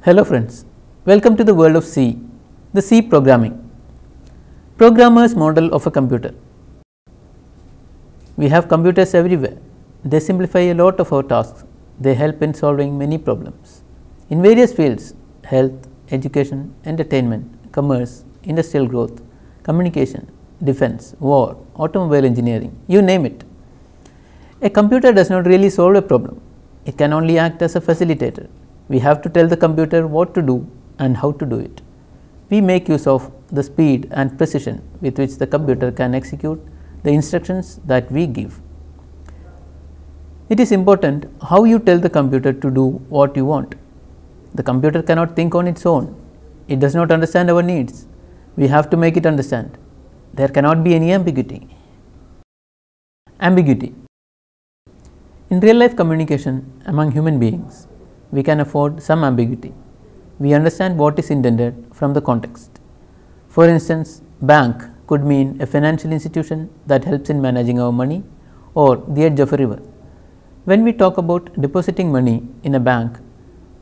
Hello friends, welcome to the world of C, the C programming. Programmer's model of a computer. We have computers everywhere. They simplify a lot of our tasks. They help in solving many problems. In various fields, health, education, entertainment, commerce, industrial growth, communication, defense, war, automobile engineering, you name it. A computer does not really solve a problem. It can only act as a facilitator. We have to tell the computer what to do and how to do it. We make use of the speed and precision with which the computer can execute the instructions that we give. It is important how you tell the computer to do what you want. The computer cannot think on its own. It does not understand our needs. We have to make it understand. There cannot be any ambiguity. Ambiguity. In real life communication among human beings, we can afford some ambiguity. We understand what is intended from the context. For instance, bank could mean a financial institution that helps in managing our money, or the edge of a river. When we talk about depositing money in a bank,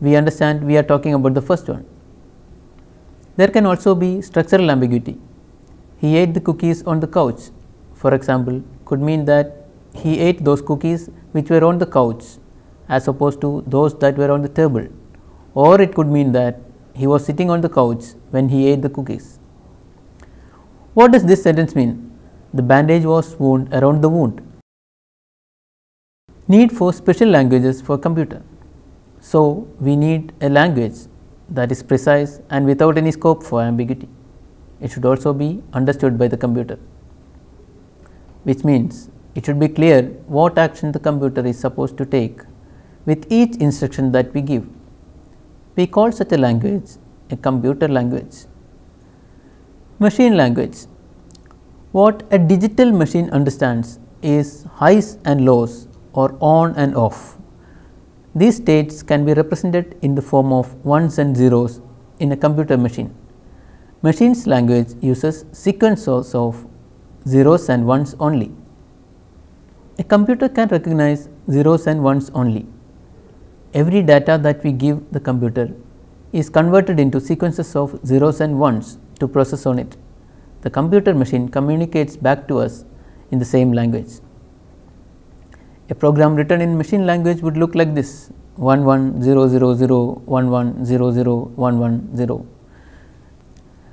we understand we are talking about the first one. There can also be structural ambiguity. He ate the cookies on the couch, for example, could mean that he ate those cookies which were on the couch as opposed to those that were on the table, or it could mean that he was sitting on the couch when he ate the cookies. What does this sentence mean? The bandage was wound around the wound. Need for special languages for computer. So, we need a language that is precise and without any scope for ambiguity. It should also be understood by the computer, which means it should be clear what action the computer is supposed to take with each instruction that we give. We call such a language a computer language. Machine language. What a digital machine understands is highs and lows or on and off. These states can be represented in the form of ones and zeros in a computer machine. Machine's language uses sequences of zeros and ones only. A computer can recognize zeros and ones only. Every data that we give the computer is converted into sequences of zeros and ones to process on it. The computer machine communicates back to us in the same language. A program written in machine language would look like this: 1100 1100 110.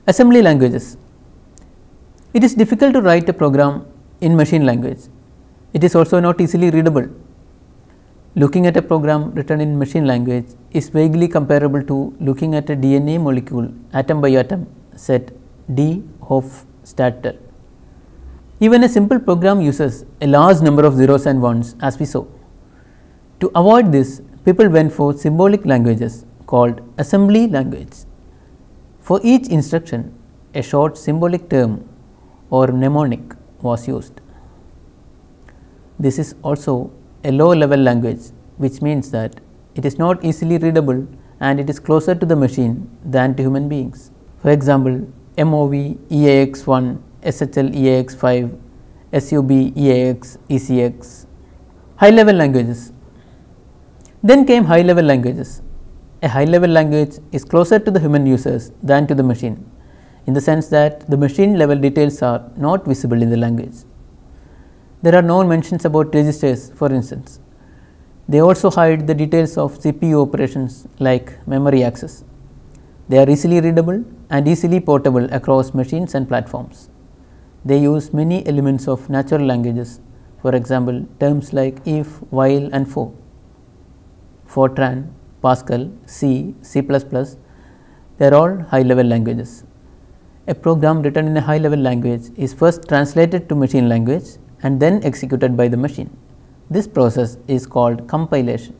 Assembly languages. It is difficult to write a program in machine language. It is also not easily readable. Looking at a program written in machine language is vaguely comparable to looking at a DNA molecule atom by atom set D. Hofstadter. Even a simple program uses a large number of zeros and ones, as we saw. To avoid this, people went for symbolic languages called assembly language. For each instruction, a short symbolic term or mnemonic was used. This is also a low level language, which means that it is not easily readable and it is closer to the machine than to human beings. For example, MOV EAX1, SHL EAX5, SUB EAX, ECX. High level languages. Then came high level languages. A high level language is closer to the human users than to the machine, in the sense that the machine level details are not visible in the language. There are no mentions about registers, for instance. They also hide the details of CPU operations like memory access. They are easily readable and easily portable across machines and platforms. They use many elements of natural languages, for example, terms like if, while and for. Fortran, Pascal, C, C++, they are all high level languages. A program written in a high level language is first translated to machine language and then executed by the machine. This process is called compilation.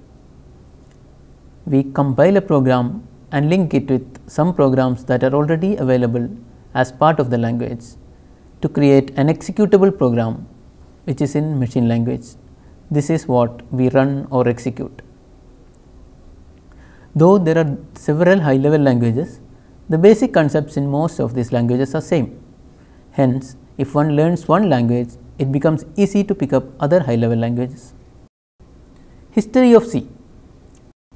We compile a program and link it with some programs that are already available as part of the language to create an executable program which is in machine language. This is what we run or execute. Though there are several high level languages, the basic concepts in most of these languages are same. Hence, if one learns one language, it becomes easy to pick up other high level languages. History of C.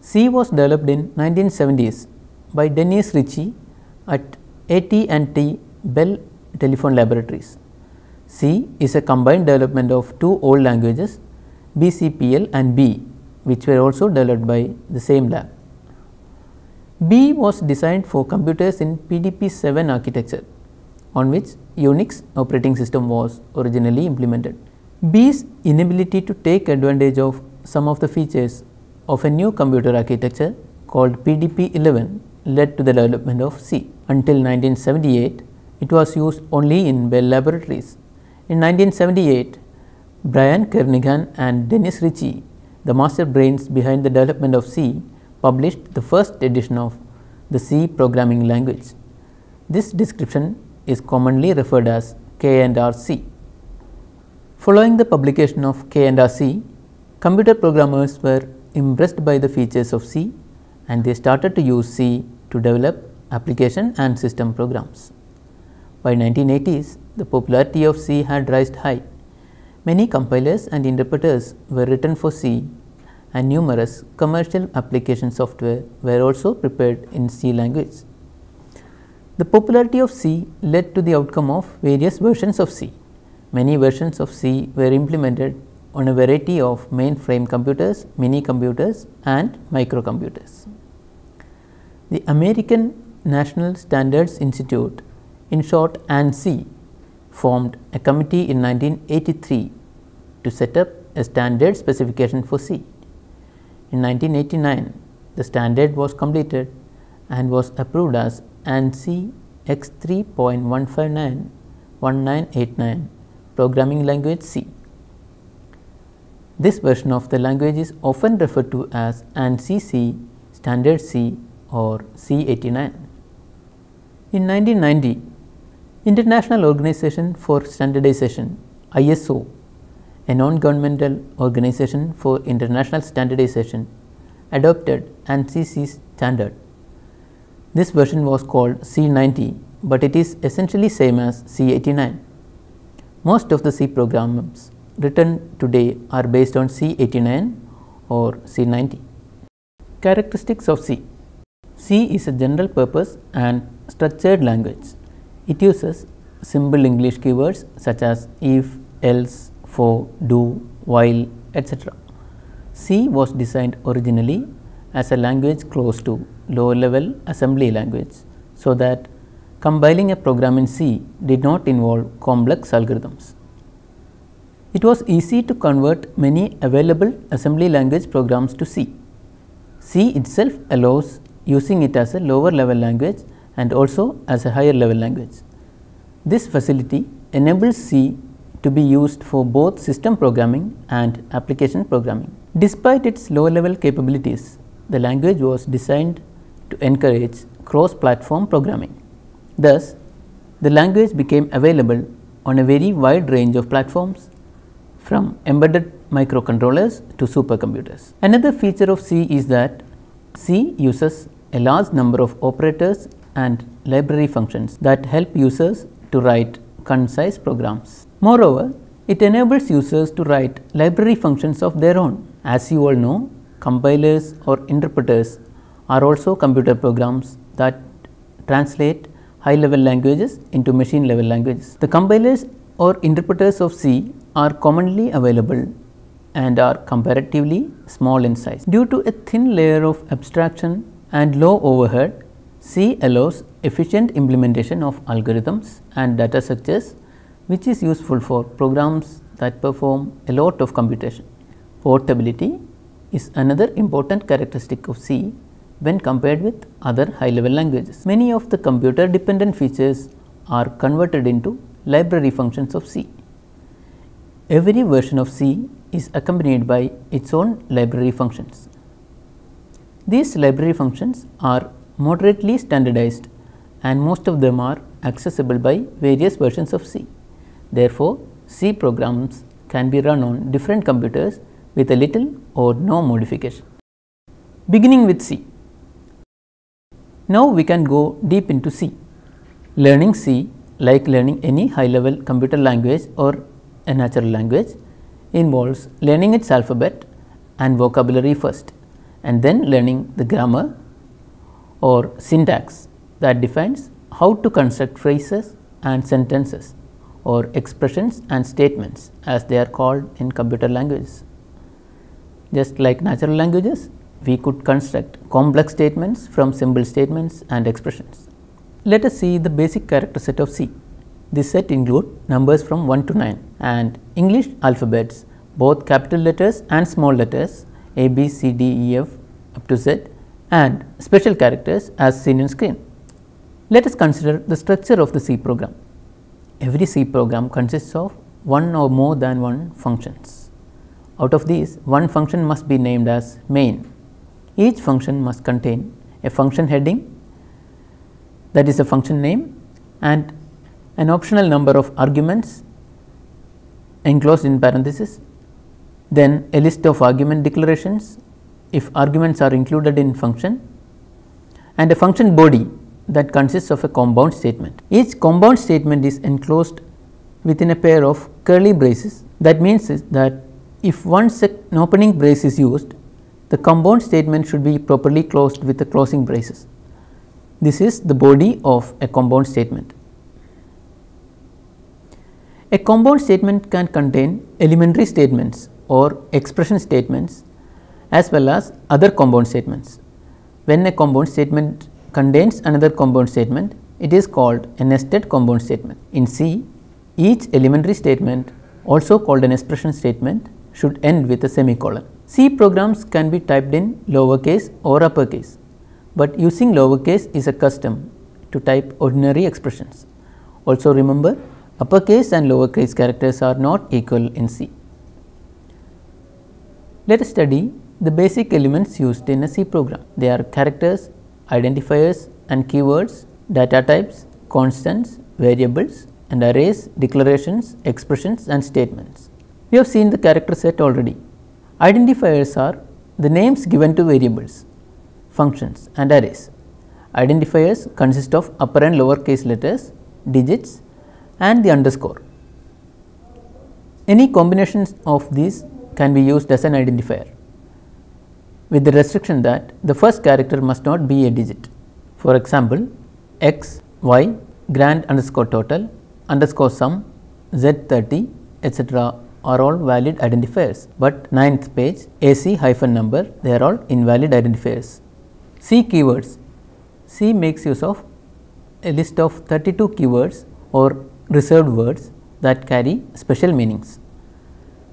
C was developed in 1970s by Dennis Ritchie at AT&T Bell Telephone Laboratories. C is a combined development of two old languages, BCPL and B, which were also developed by the same lab. B was designed for computers in PDP-7 architecture, on which Unix operating system was originally implemented. B's inability to take advantage of some of the features of a new computer architecture called PDP-11 led to the development of C. Until 1978, it was used only in Bell Laboratories. In 1978, Brian Kernighan and Dennis Ritchie, the master brains behind the development of C, published the first edition of the C programming language. This description is commonly referred as K&R C. Following the publication of K&R C, computer programmers were impressed by the features of C and they started to use C to develop application and system programs. By 1980s, the popularity of C had risen high. Many compilers and interpreters were written for C, and numerous commercial application software were also prepared in C language. The popularity of C led to the outcome of various versions of C. Many versions of C were implemented on a variety of mainframe computers, mini computers and microcomputers. The American National Standards Institute, in short ANSI, formed a committee in 1983 to set up a standard specification for C. In 1989, the standard was completed and was approved as ANSI X3.159-1989 Programming Language C. This version of the language is often referred to as ANSI C, Standard C or C89. In 1990, International Organization for Standardization ISO, a non-governmental organization for international standardization, adopted ANSI C standard. This version was called C90, but it is essentially same as C89. Most of the C programs written today are based on C89 or C90. Characteristics of C. C is a general purpose and structured language. It uses simple English keywords such as if, else, for, do, while, etc. C was designed originally as a language close to lower level assembly language, so that compiling a program in C did not involve complex algorithms. It was easy to convert many available assembly language programs to C. C itself allows using it as a lower level language and also as a higher level language. This facility enables C to be used for both system programming and application programming. Despite its low level capabilities, the language was designed to encourage cross-platform programming. Thus, the language became available on a very wide range of platforms, from embedded microcontrollers to supercomputers. Another feature of C is that C uses a large number of operators and library functions that help users to write concise programs. Moreover, it enables users to write library functions of their own. As you all know, compilers or interpreters are also computer programs that translate high level languages into machine level languages. The compilers or interpreters of C are commonly available and are comparatively small in size. Due to a thin layer of abstraction and low overhead, C allows efficient implementation of algorithms and data structures, which is useful for programs that perform a lot of computation. Portability is another important characteristic of C when compared with other high level languages. Many of the computer dependent features are converted into library functions of C. Every version of C is accompanied by its own library functions. These library functions are moderately standardized and most of them are accessible by various versions of C. Therefore, C programs can be run on different computers with a little or no modification. Beginning with C. Now we can go deep into C. Learning C, like learning any high level computer language or a natural language, involves learning its alphabet and vocabulary first, and then learning the grammar or syntax that defines how to construct phrases and sentences or expressions and statements as they are called in computer languages. Just like natural languages, we could construct complex statements from simple statements and expressions. Let us see the basic character set of C. This set includes numbers from 1 to 9 and English alphabets, both capital letters and small letters A, B, C, D, E, F up to Z, and special characters as seen on screen. Let us consider the structure of the C program. Every C program consists of one or more than one functions. Out of these, one function must be named as main. Each function must contain a function heading, that is a function name, and an optional number of arguments enclosed in parentheses, then a list of argument declarations if arguments are included in function, and a function body that consists of a compound statement. Each compound statement is enclosed within a pair of curly braces. That means that if once an opening brace is used, the compound statement should be properly closed with the closing braces. This is the body of a compound statement. A compound statement can contain elementary statements or expression statements as well as other compound statements. When a compound statement contains another compound statement, it is called a nested compound statement. In C, each elementary statement, also called an expression statement, should end with a semicolon. C programs can be typed in lowercase or uppercase, but using lowercase is a custom to type ordinary expressions. Also remember, uppercase and lowercase characters are not equal in C. Let us study the basic elements used in a C program. They are characters, identifiers and keywords, data types, constants, variables, and arrays, declarations, expressions and statements. We have seen the character set already. Identifiers are the names given to variables, functions and arrays. Identifiers consist of upper and lower case letters, digits and the underscore. Any combinations of these can be used as an identifier, with the restriction that the first character must not be a digit. For example, x, y, grand underscore total, underscore sum, z30, etc. are all valid identifiers, but 9th page AC hyphen number, they are all invalid identifiers. C keywords. C makes use of a list of 32 keywords or reserved words that carry special meanings.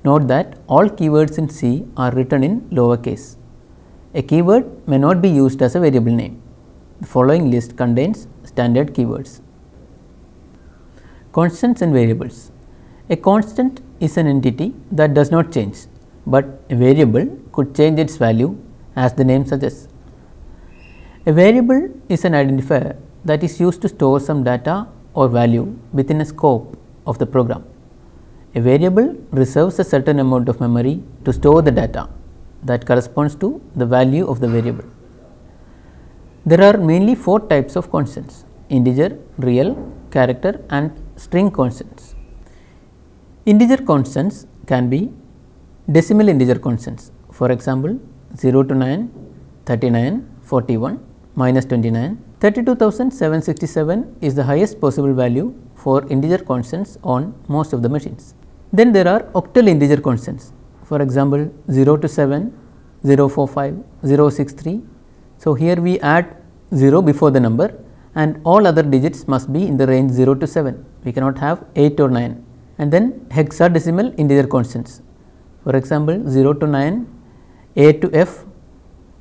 Note that all keywords in C are written in lowercase. A keyword may not be used as a variable name. The following list contains standard keywords. Constants and variables. A constant is an entity that does not change, but a variable could change its value as the name suggests. A variable is an identifier that is used to store some data or value within a scope of the program. A variable reserves a certain amount of memory to store the data that corresponds to the value of the variable. There are mainly 4 types of constants: integer, real, character and string constants. Integer constants can be decimal integer constants. For example, 0 to 9, 39, 41, minus 29. 32,767 is the highest possible value for integer constants on most of the machines. Then there are octal integer constants. For example, 0 to 7, 045, 063. So, here we add 0 before the number and all other digits must be in the range 0 to 7. We cannot have 8 or 9. And then hexadecimal integer constants. For example, 0 to 9, A to F,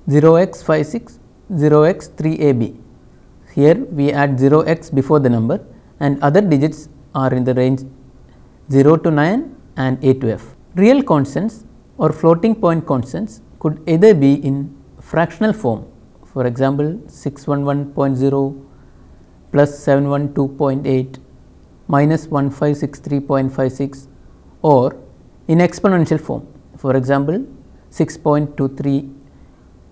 0x56, 0x3AB. Here we add 0x before the number and other digits are in the range 0 to 9 and A to F. Real constants or floating point constants could either be in fractional form. For example, 611.0 plus 712.8 minus 1563.56, or in exponential form. For example, 6.23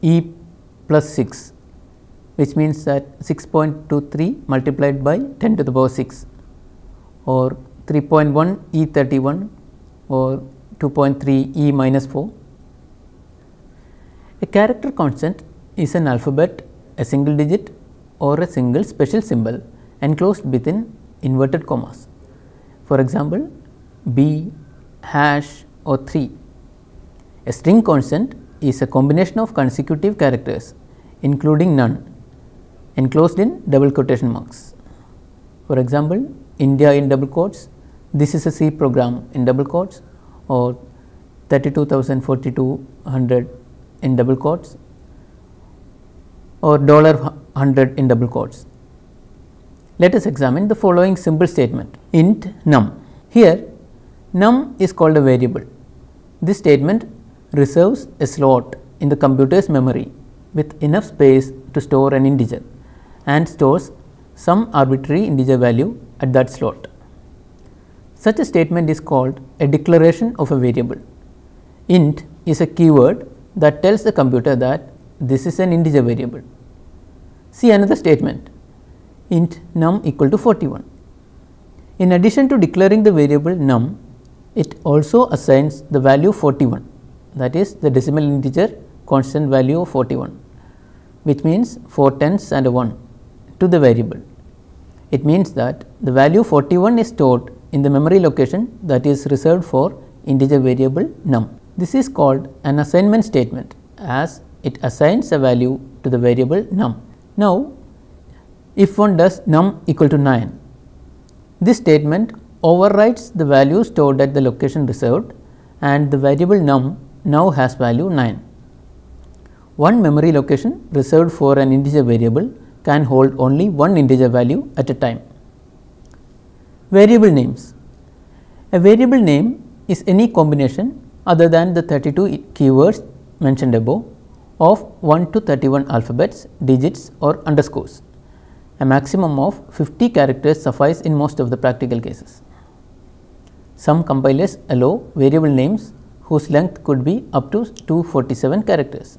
e plus 6, which means that 6.23 multiplied by 10 to the power 6, or 3.1 e31 or 2.3 e minus 4. A character constant is an alphabet a single digit or a single special symbol enclosed within inverted commas. For example, B, hash or 3. A string constant is a combination of consecutive characters including none enclosed in double quotation marks. For example, India in double quotes, this is a C program in double quotes, or 32,042 in double quotes, or $100 in double quotes. Let us examine the following simple statement: int num. Here num is called a variable. This statement reserves a slot in the computer's memory with enough space to store an integer and stores some arbitrary integer value at that slot. Such a statement is called a declaration of a variable. Int is a keyword that tells the computer that this is an integer variable. See another statement: int num equal to 41. In addition to declaring the variable num, it also assigns the value 41, that is the decimal integer constant value of 41, which means 4 tens and a 1 to the variable. It means that the value 41 is stored in the memory location that is reserved for integer variable num. This is called an assignment statement, as it assigns a value to the variable num. Now, if one does num equal to 9, this statement overwrites the value stored at the location reserved, and the variable num now has value 9. One memory location reserved for an integer variable can hold only one integer value at a time. Variable names. A variable name is any combination other than the 32 keywords mentioned above of 1 to 31 alphabets, digits or underscores. A maximum of 50 characters suffice in most of the practical cases. Some compilers allow variable names whose length could be up to 247 characters.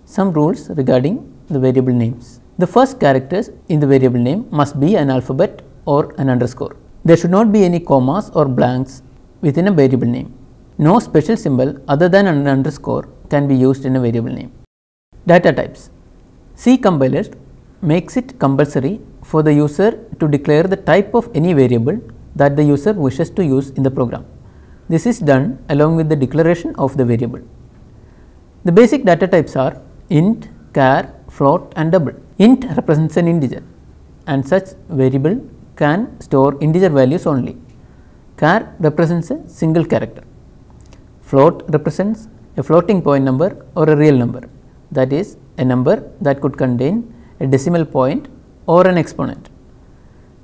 Some rules regarding the variable names. The first characters in the variable name must be an alphabet or an underscore. There should not be any commas or blanks within a variable name. No special symbol other than an underscore can be used in a variable name. Data types. C compilers makes it compulsory for the user to declare the type of any variable that the user wishes to use in the program. This is done along with the declaration of the variable. The basic data types are int, char, float and double. Int represents an integer and such variable can store integer values only. Char represents a single character. Float represents a floating point number or a real number, that is a number that could contain a decimal point or an exponent.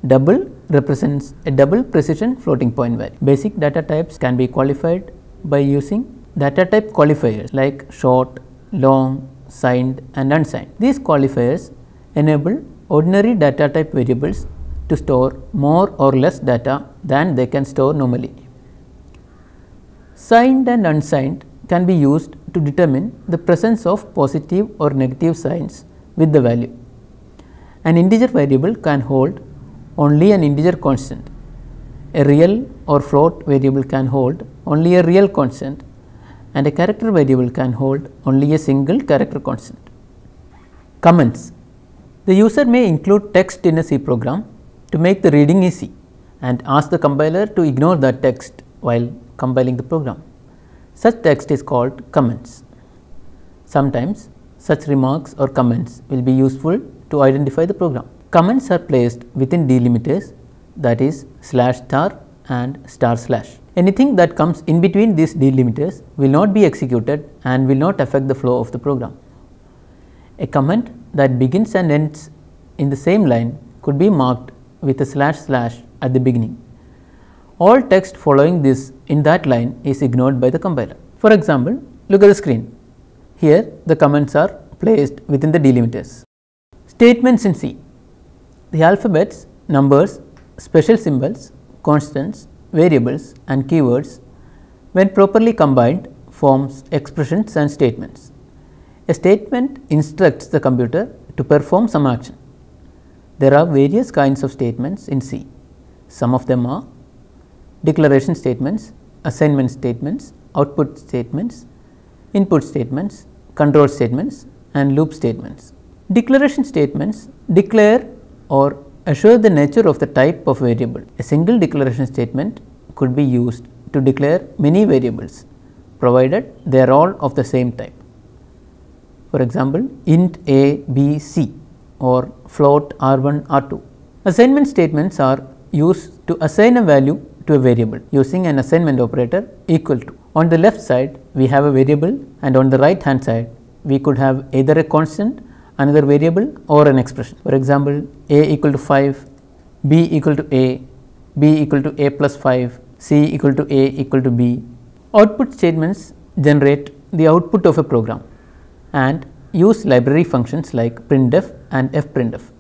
Double represents a double precision floating point value. Basic data types can be qualified by using data type qualifiers like short, long, signed and unsigned. These qualifiers enable ordinary data type variables to store more or less data than they can store normally. Signed and unsigned can be used to determine the presence of positive or negative signs with the value. An integer variable can hold only an integer constant. A real or float variable can hold only a real constant, and a character variable can hold only a single character constant. Comments. The user may include text in a C program to make the reading easy and ask the compiler to ignore that text while compiling the program. Such text is called comments. Sometimes such remarks or comments will be useful to identify the program. Comments are placed within delimiters, that is /* and */. Anything that comes in between these delimiters will not be executed and will not affect the flow of the program. A comment that begins and ends in the same line could be marked with a // at the beginning. All text following this in that line is ignored by the compiler. For example, look at the screen. Here the comments are placed within the delimiters. Statements in C. The alphabets, numbers, special symbols, constants, variables and keywords, when properly combined, forms expressions and statements. A statement instructs the computer to perform some action. There are various kinds of statements in C. Some of them are declaration statements, assignment statements, output statements, input statements, control statements and loop statements. Declaration statements declare or assure the nature of the type of variable. A single declaration statement could be used to declare many variables, provided they are all of the same type. For example, int a, b, c or float r1, r2. Assignment statements are used to assign a value to a variable using an assignment operator equal to. On the left side, we have a variable, and on the right hand side, we could have either a constant, another variable or an expression. For example, a equal to 5, b equal to a, b equal to a plus 5, c equal to a equal to b. Output statements generate the output of a program and use library functions like printf and fprintf.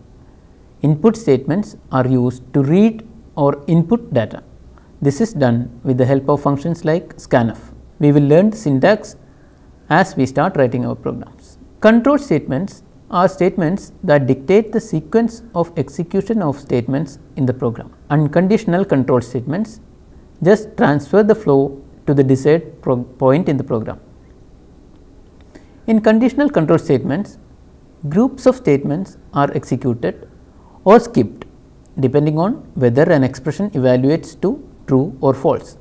Input statements are used to read or input data. This is done with the help of functions like scanf. We will learn the syntax as we start writing our programs. Control statements are statements that dictate the sequence of execution of statements in the program. Unconditional control statements just transfer the flow to the desired point in the program. In conditional control statements, groups of statements are executed or skipped depending on whether an expression evaluates to true or false.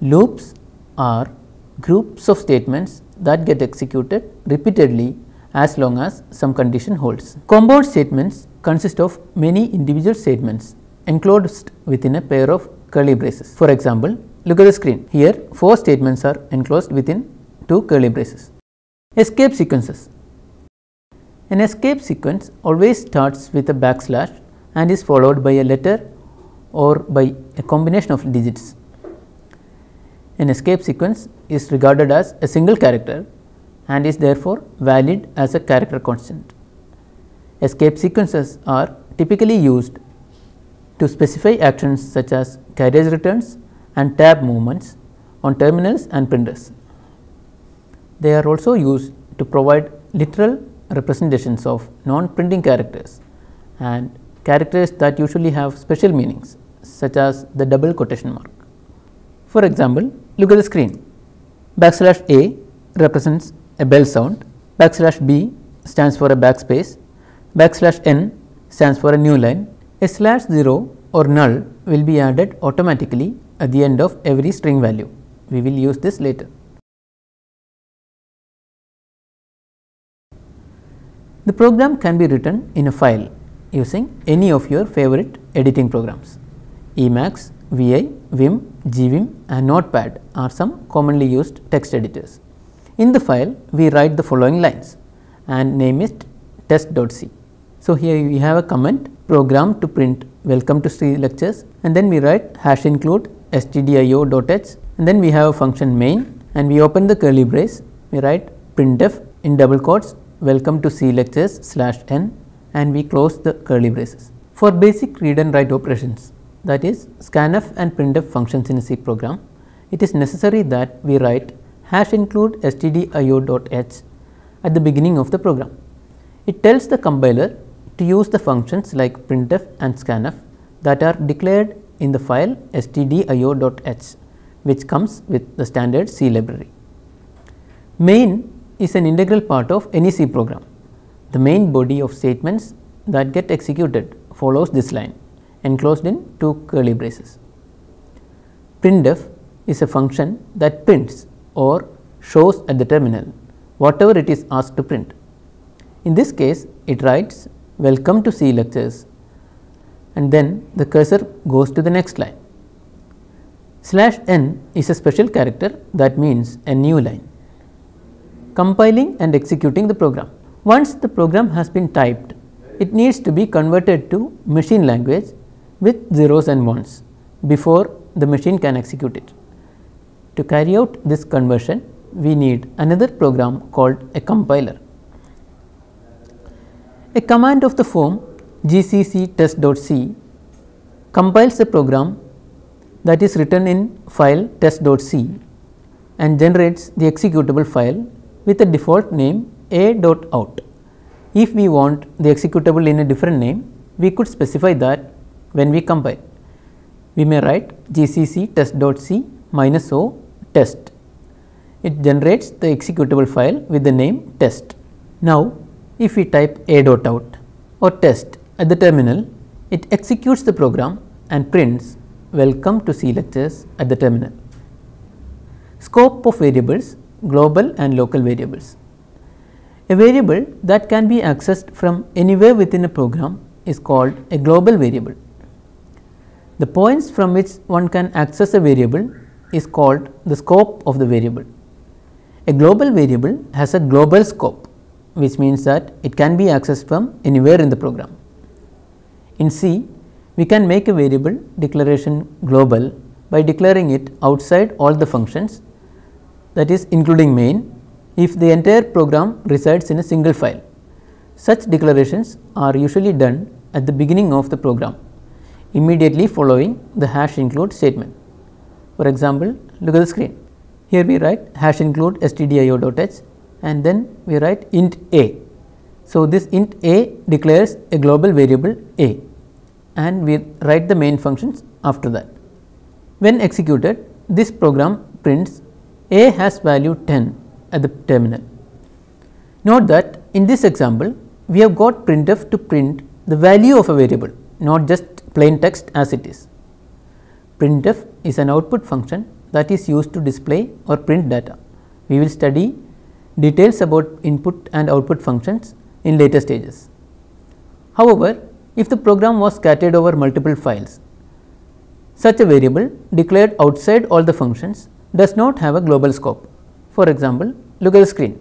Loops are groups of statements that get executed repeatedly as long as some condition holds. Compound statements consist of many individual statements enclosed within a pair of curly braces. For example, look at the screen. Here 4 statements are enclosed within 2 curly braces. Escape sequences. An escape sequence always starts with a backslash and is followed by a letter or by a combination of digits. An escape sequence is regarded as a single character and is therefore valid as a character constant. Escape sequences are typically used to specify actions such as carriage returns and tab movements on terminals and printers. They are also used to provide literal representations of non-printing characters and characters that usually have special meanings, such as the double quotation mark. For example, look at the screen. Backslash a represents a bell sound, backslash b stands for a backspace, backslash n stands for a new line. A /0 or null will be added automatically at the end of every string value. We will use this later. The program can be written in a file using any of your favorite editing programs. Emacs, VI, Vim, GVim and Notepad are some commonly used text editors. In the file, we write the following lines and name it test.c. So, here we have a comment, program to print welcome to C lectures, and then we write #include stdio.h, and then we have a function main, and we open the curly brace, we write printf in double quotes welcome to C lectures /n, and we close the curly braces. For basic read and write operations, that is scanf and printf functions in a C program, it is necessary that we write #include stdio.h at the beginning of the program. It tells the compiler to use the functions like printf and scanf that are declared in the file stdio.h, which comes with the standard C library. Main is an integral part of any C program. The main body of statements that get executed follows this line enclosed in 2 curly braces. Printf is a function that prints or shows at the terminal whatever it is asked to print. In this case, it writes welcome to C lectures, and then the cursor goes to the next line. /n is a special character that means a new line. Compiling and executing the program. Once the program has been typed, it needs to be converted to machine language with zeros and ones before the machine can execute it. To carry out this conversion, we need another program called a compiler. A command of the form gcc test.c compiles a program that is written in file test.c and generates the executable file with a default name a.out. If we want the executable in a different name, we could specify that when we compile. We may write gcc test.c -o test. It generates the executable file with the name test. Now, If we type a.out or test at the terminal, it executes the program and prints welcome to C lectures at the terminal. Scope of variables, global and local variables. A variable that can be accessed from anywhere within a program is called a global variable. The points from which one can access a variable is called the scope of the variable. A global variable has a global scope, which means that it can be accessed from anywhere in the program. In C, we can make a variable declaration global by declaring it outside all the functions, that is including main, if the entire program resides in a single file. Such declarations are usually done at the beginning of the program, immediately following the hash include statement. For example, look at the screen. Here we write hash include stdio.h and then we write int a. So, this int a declares a global variable a and we write the main functions after that. When executed, this program prints a has value 10 at the terminal. Note that in this example, we have got printf to print the value of a variable, not just plain text as it is. Printf is an output function that is used to display or print data. We will study details about input and output functions in later stages. However, if the program was scattered over multiple files, such a variable declared outside all the functions does not have a global scope. For example, look at the screen.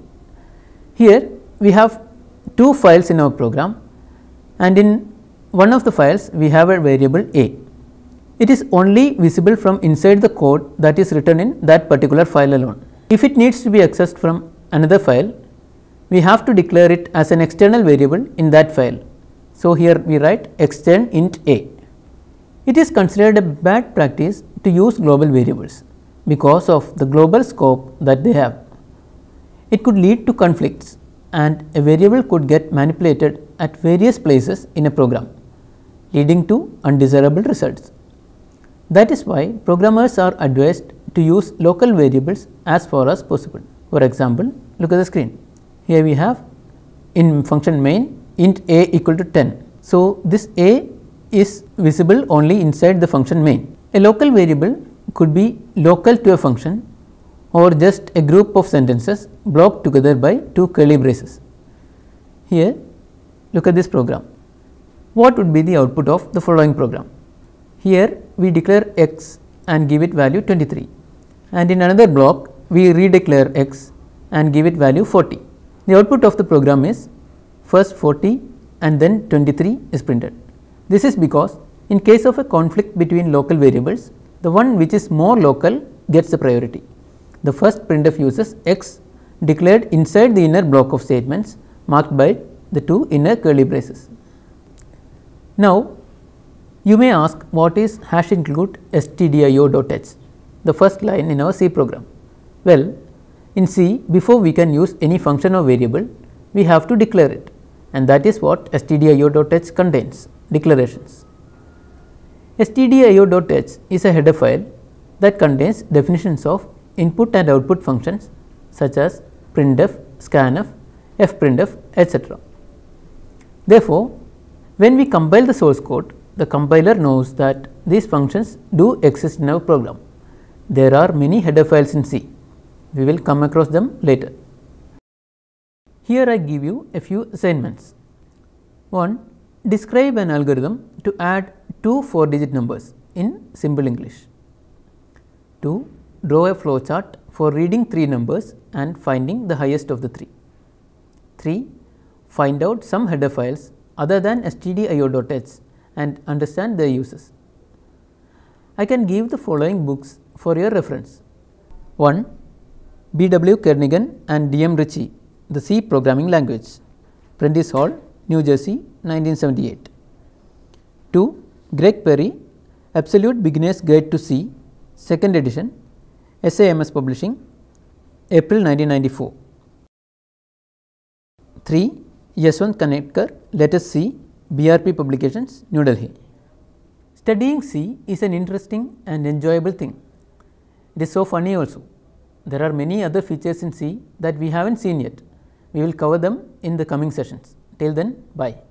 Here we have two files in our program, and in one of the files we have a variable a. It is only visible from inside the code that is written in that particular file alone. If it needs to be accessed from another file, we have to declare it as an external variable in that file. So, here we write extern int a. It is considered a bad practice to use global variables because of the global scope that they have. It could lead to conflicts and a variable could get manipulated at various places in a program, leading to undesirable results. That is why programmers are advised to use local variables as far as possible. For example, look at the screen. Here we have in function main int a equal to 10. So, this a is visible only inside the function main. A local variable could be local to a function or just a group of sentences blocked together by two curly braces. Here, look at this program. What would be the output of the following program? Here we declare x and give it value 23, and in another block we redeclare x and give it value 40. The output of the program is first 40 and then 23 is printed. This is because in case of a conflict between local variables, the one which is more local gets the priority. The first printf uses x declared inside the inner block of statements marked by the two inner curly braces. Now, you may ask, what is hash include stdio.h, the first line in our C program? Well, in C, before we can use any function or variable, we have to declare it, and that is what stdio.h contains, declarations. stdio.h is a header file that contains definitions of input and output functions such as printf, scanf, fprintf, etc. Therefore, when we compile the source code, the compiler knows that these functions do exist in our program. There are many header files in C. We will come across them later. Here I give you a few assignments. 1. Describe an algorithm to add two 4-digit numbers in simple English. 2. Draw a flowchart for reading 3 numbers and finding the highest of the 3. 3. Find out some header files other than stdio.h and understand their uses. I can give the following books for your reference. 1. B.W. Kernighan and D.M. Ritchie, The C Programming Language, Prentice Hall, New Jersey, 1978. 2. Greg Perry, Absolute Beginner's Guide to C, 2nd edition, SAMS Publishing, April 1994. 3. Yashwant Kanetkar, Let Us See, BRP Publications, New Delhi. Studying C is an interesting and enjoyable thing. It is so funny also. There are many other features in C that we haven't seen yet. We will cover them in the coming sessions. Till then, bye.